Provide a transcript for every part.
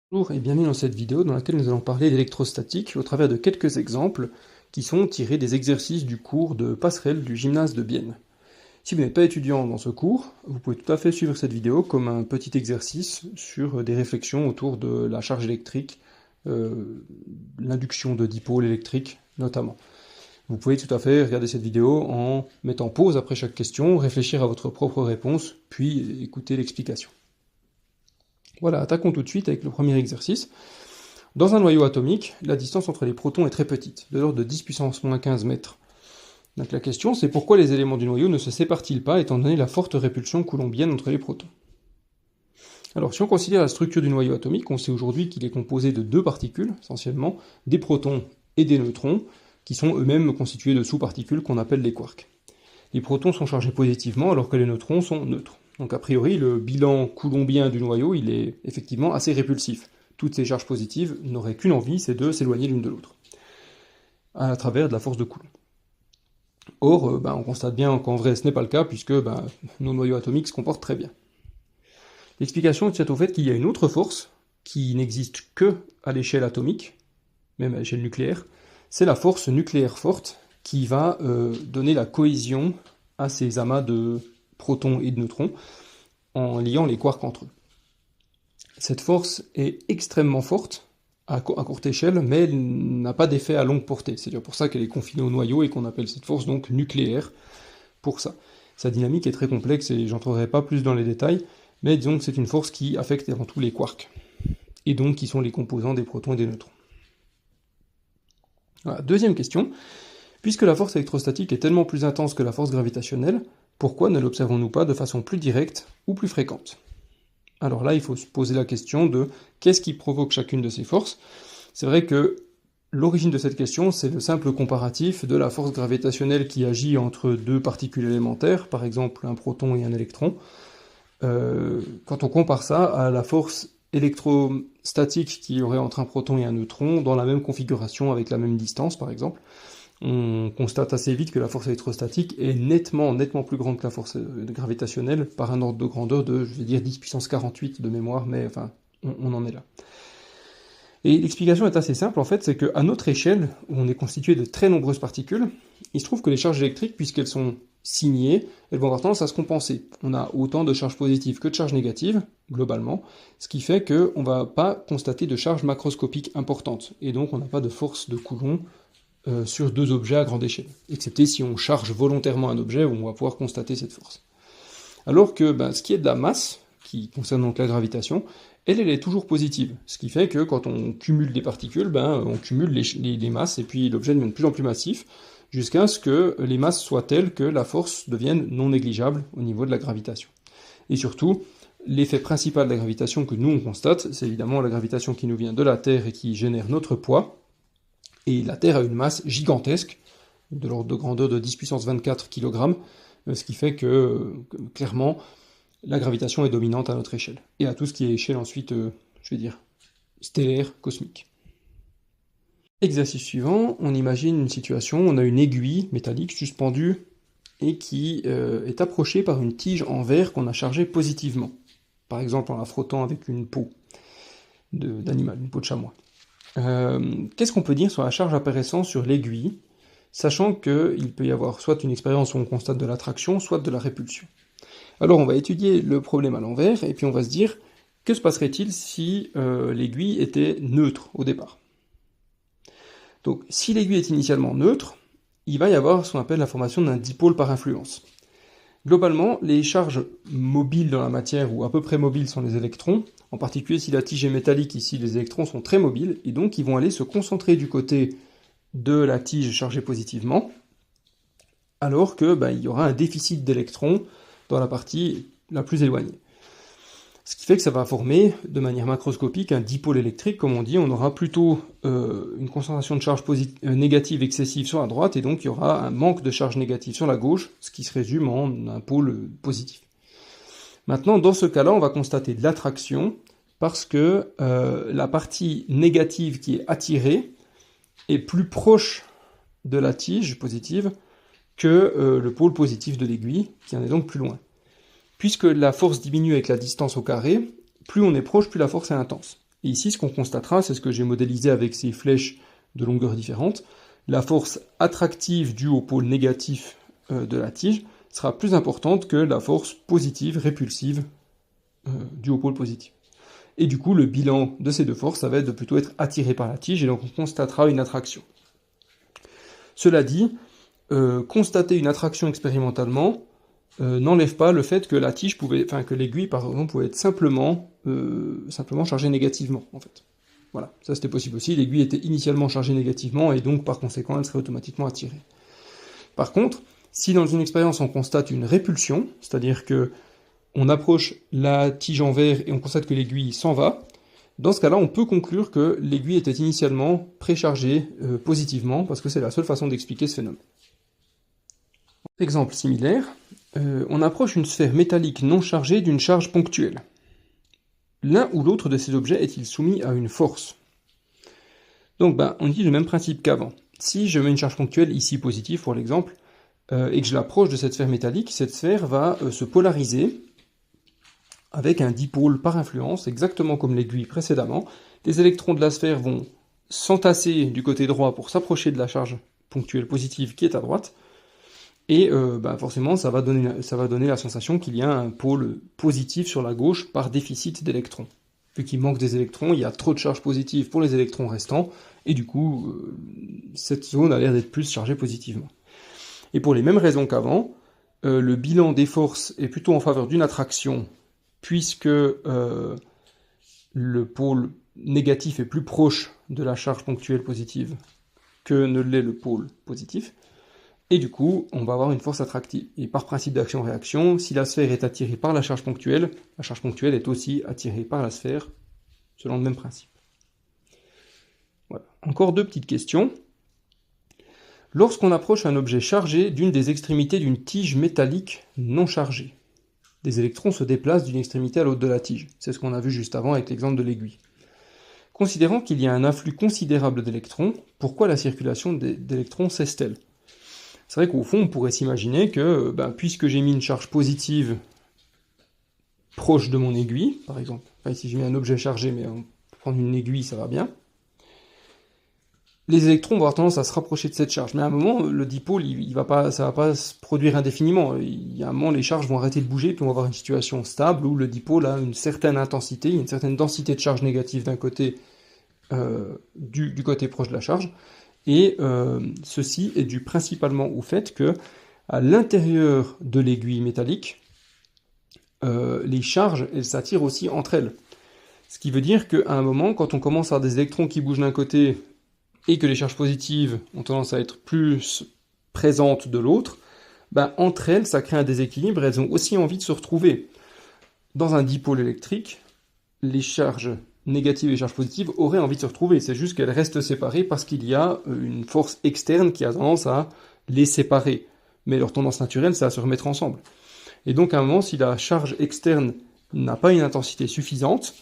Bonjour et bienvenue dans cette vidéo dans laquelle nous allons parler d'électrostatique au travers de quelques exemples qui sont tirés des exercices du cours de passerelle du gymnase de Bienne. Si vous n'êtes pas étudiant dans ce cours, vous pouvez tout à fait suivre cette vidéo comme un petit exercice sur des réflexions autour de la charge électrique, l'induction de dipôles électriques notamment. Vous pouvez tout à fait regarder cette vidéo en mettant pause après chaque question, réfléchir à votre propre réponse, puis écouter l'explication. Voilà, attaquons tout de suite avec le premier exercice. Dans un noyau atomique, la distance entre les protons est très petite, de l'ordre de 10 puissance moins 15 mètres. Donc la question, c'est pourquoi les éléments du noyau ne se séparent-ils pas, étant donné la forte répulsion coulombienne entre les protons. Alors, si on considère la structure du noyau atomique, on sait aujourd'hui qu'il est composé de deux particules, essentiellement, des protons et des neutrons, qui sont eux-mêmes constitués de sous-particules qu'on appelle les quarks. Les protons sont chargés positivement, alors que les neutrons sont neutres. Donc a priori, le bilan coulombien du noyau, il est effectivement assez répulsif. Toutes ces charges positives n'auraient qu'une envie, c'est de s'éloigner l'une de l'autre, à travers de la force de Coulomb. Or, on constate bien qu'en vrai, ce n'est pas le cas, puisque nos noyaux atomiques se comportent très bien. L'explication tient au fait qu'il y a une autre force, qui n'existe que à l'échelle atomique, même à l'échelle nucléaire, c'est la force nucléaire forte, qui va donner la cohésion à ces amas de protons et de neutrons, en liant les quarks entre eux. Cette force est extrêmement forte à courte échelle, mais elle n'a pas d'effet à longue portée. C'est pour ça qu'elle est confinée au noyau et qu'on appelle cette force donc nucléaire pour ça. Sa dynamique est très complexe et j'entrerai pas plus dans les détails, mais disons que c'est une force qui affecte avant tout les quarks, et donc qui sont les composants des protons et des neutrons. Voilà. Deuxième question. Puisque la force électrostatique est tellement plus intense que la force gravitationnelle, pourquoi ne l'observons-nous pas de façon plus directe ou plus fréquente? Alors là, il faut se poser la question de qu'est-ce qui provoque chacune de ces forces. C'est vrai que l'origine de cette question, c'est le simple comparatif de la force gravitationnelle qui agit entre deux particules élémentaires, par exemple un proton et un électron. Quand on compare ça à la force électrostatique qu'il y aurait entre un proton et un neutron dans la même configuration avec la même distance, par exemple, on constate assez vite que la force électrostatique est nettement plus grande que la force gravitationnelle par un ordre de grandeur de, je vais dire, 10 puissance 48 de mémoire, mais enfin, on en est là. Et l'explication est assez simple, en fait, c'est qu'à notre échelle, où on est constitué de très nombreuses particules, il se trouve que les charges électriques, puisqu'elles sont signées, elles vont avoir tendance à se compenser. On a autant de charges positives que de charges négatives, globalement, ce qui fait qu'on ne va pas constater de charges macroscopiques importantes, et donc on n'a pas de force de Coulomb sur deux objets à grande échelle, excepté si on charge volontairement un objet où on va pouvoir constater cette force. Alors que ce qui est de la masse, qui concerne donc la gravitation, elle est toujours positive, ce qui fait que quand on cumule des particules, on cumule les masses, et puis l'objet devient de plus en plus massif, jusqu'à ce que les masses soient telles que la force devienne non négligeable au niveau de la gravitation. Et surtout, l'effet principal de la gravitation que nous on constate, c'est évidemment la gravitation qui nous vient de la Terre et qui génère notre poids, et la Terre a une masse gigantesque, de l'ordre de grandeur de 10 puissance 24 kg, ce qui fait que, clairement, la gravitation est dominante à notre échelle. Et à tout ce qui est échelle ensuite, je vais dire, stellaire, cosmique. Exercice suivant, on imagine une situation, on a une aiguille métallique suspendue et qui est approchée par une tige en verre qu'on a chargée positivement. Par exemple en la frottant avec une peau d'animal, une peau de chamois. Qu'est-ce qu'on peut dire sur la charge apparaissant sur l'aiguille, sachant qu'il peut y avoir soit une expérience où on constate de l'attraction, soit de la répulsion. Alors on va étudier le problème à l'envers, et puis on va se dire, que se passerait-il si l'aiguille était neutre au départ? Donc si l'aiguille est initialement neutre, il va y avoir ce qu'on appelle la formation d'un dipôle par influence. Globalement, les charges mobiles dans la matière, ou à peu près mobiles, sont les électrons. En particulier, si la tige est métallique, ici, les électrons sont très mobiles, et donc ils vont aller se concentrer du côté de la tige chargée positivement, alors que il y aura un déficit d'électrons dans la partie la plus éloignée. Ce qui fait que ça va former, de manière macroscopique, un dipôle électrique, comme on dit. On aura plutôt une concentration de charge négative excessive sur la droite, et donc il y aura un manque de charge négative sur la gauche, ce qui se résume en un pôle positif. Maintenant, dans ce cas-là, on va constater de l'attraction, parce que la partie négative qui est attirée est plus proche de la tige positive que le pôle positif de l'aiguille, qui en est donc plus loin. Puisque la force diminue avec la distance au carré, plus on est proche, plus la force est intense. Et ici, ce qu'on constatera, c'est ce que j'ai modélisé avec ces flèches de longueur différentes. La force attractive due au pôle négatif de la tige sera plus importante que la force positive répulsive due au pôle positif. Et du coup, le bilan de ces deux forces, ça va être de plutôt être attiré par la tige, et donc on constatera une attraction. Cela dit, constater une attraction expérimentalement n'enlève pas le fait que la tige que l'aiguille, par exemple, pouvait être simplement chargée négativement, en fait. Voilà, ça c'était possible aussi. L'aiguille était initialement chargée négativement, et donc par conséquent, elle serait automatiquement attirée. Par contre, si dans une expérience on constate une répulsion, c'est-à-dire que on approche la tige en verre et on constate que l'aiguille s'en va, dans ce cas-là, on peut conclure que l'aiguille était initialement préchargée positivement, parce que c'est la seule façon d'expliquer ce phénomène. Exemple similaire, on approche une sphère métallique non chargée d'une charge ponctuelle. L'un ou l'autre de ces objets est-il soumis à une force? Donc on utilise le même principe qu'avant. Si je mets une charge ponctuelle, ici positive pour l'exemple, et que je l'approche de cette sphère métallique, cette sphère va se polariser avec un dipôle par influence, exactement comme l'aiguille précédemment. Les électrons de la sphère vont s'entasser du côté droit pour s'approcher de la charge ponctuelle positive qui est à droite, et forcément ça va donner la sensation qu'il y a un pôle positif sur la gauche par déficit d'électrons. Vu qu'il manque des électrons, il y a trop de charge positive pour les électrons restants, et du coup cette zone a l'air d'être plus chargée positivement. Et pour les mêmes raisons qu'avant, le bilan des forces est plutôt en faveur d'une attraction, puisque le pôle négatif est plus proche de la charge ponctuelle positive que ne l'est le pôle positif, et du coup, on va avoir une force attractive. Et par principe d'action-réaction, si la sphère est attirée par la charge ponctuelle est aussi attirée par la sphère, selon le même principe. Voilà. Encore deux petites questions. Lorsqu'on approche un objet chargé d'une des extrémités d'une tige métallique non chargée, des électrons se déplacent d'une extrémité à l'autre de la tige. C'est ce qu'on a vu juste avant avec l'exemple de l'aiguille. Considérant qu'il y a un afflux considérable d'électrons, pourquoi la circulation d'électrons cesse-t-elle? C'est vrai qu'au fond, on pourrait s'imaginer que, puisque j'ai mis une charge positive proche de mon aiguille, par exemple, ici j'ai mis un objet chargé, mais on peut prendre une aiguille, ça va bien, les électrons vont avoir tendance à se rapprocher de cette charge. Mais à un moment, le dipôle, ça va pas se produire indéfiniment. Il y a un moment, les charges vont arrêter de bouger, puis on va avoir une situation stable où le dipôle a une certaine intensité, une certaine densité de charge négative d'un côté, du côté proche de la charge, et ceci est dû principalement au fait que, à l'intérieur de l'aiguille métallique, les charges, elles s'attirent aussi entre elles. Ce qui veut dire qu'à un moment, quand on commence à avoir des électrons qui bougent d'un côté, et que les charges positives ont tendance à être plus présentes de l'autre, entre elles, ça crée un déséquilibre, elles ont aussi envie de se retrouver. Dans un dipôle électrique, les charges négatives et les charges positives auraient envie de se retrouver, c'est juste qu'elles restent séparées parce qu'il y a une force externe qui a tendance à les séparer. Mais leur tendance naturelle, c'est à se remettre ensemble. Et donc à un moment, si la charge externe n'a pas une intensité suffisante,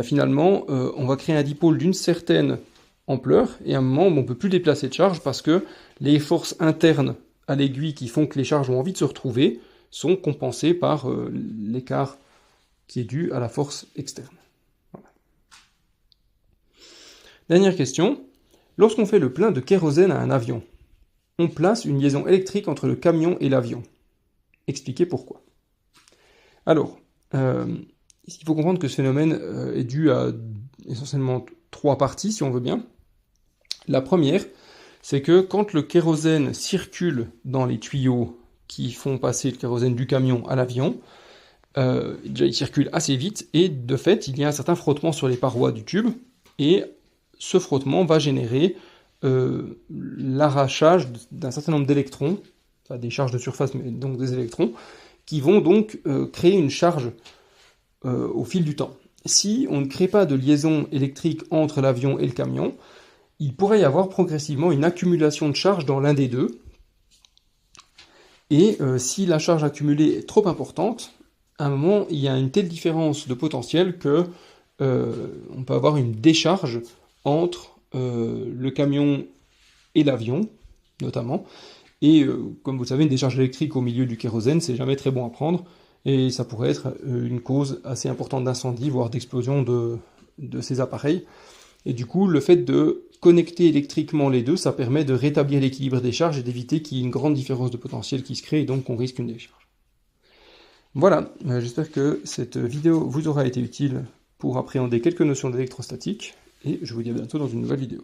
finalement, on va créer un dipôle d'une certaine ampleur, et à un moment, on ne peut plus déplacer de charge parce que les forces internes à l'aiguille qui font que les charges ont envie de se retrouver sont compensées par l'écart qui est dû à la force externe. Voilà. Dernière question. Lorsqu'on fait le plein de kérosène à un avion, on place une liaison électrique entre le camion et l'avion. Expliquez pourquoi. Alors, il faut comprendre que ce phénomène est dû à essentiellement trois parties, si on veut bien. La première, c'est que quand le kérosène circule dans les tuyaux qui font passer le kérosène du camion à l'avion, il circule assez vite, et de fait, il y a un certain frottement sur les parois du tube, et ce frottement va générer l'arrachage d'un certain nombre d'électrons, des charges de surface, mais donc des électrons, qui vont donc créer une charge au fil du temps. Si on ne crée pas de liaison électrique entre l'avion et le camion, il pourrait y avoir progressivement une accumulation de charge dans l'un des deux, et si la charge accumulée est trop importante, à un moment, il y a une telle différence de potentiel que on peut avoir une décharge entre le camion et l'avion, notamment, et comme vous le savez, une décharge électrique au milieu du kérosène, c'est jamais très bon à prendre, et ça pourrait être une cause assez importante d'incendie, voire d'explosion de ces appareils. Et du coup, le fait de connecter électriquement les deux, ça permet de rétablir l'équilibre des charges et d'éviter qu'il y ait une grande différence de potentiel qui se crée et donc qu'on risque une décharge. Voilà, j'espère que cette vidéo vous aura été utile pour appréhender quelques notions d'électrostatique, et je vous dis à bientôt dans une nouvelle vidéo.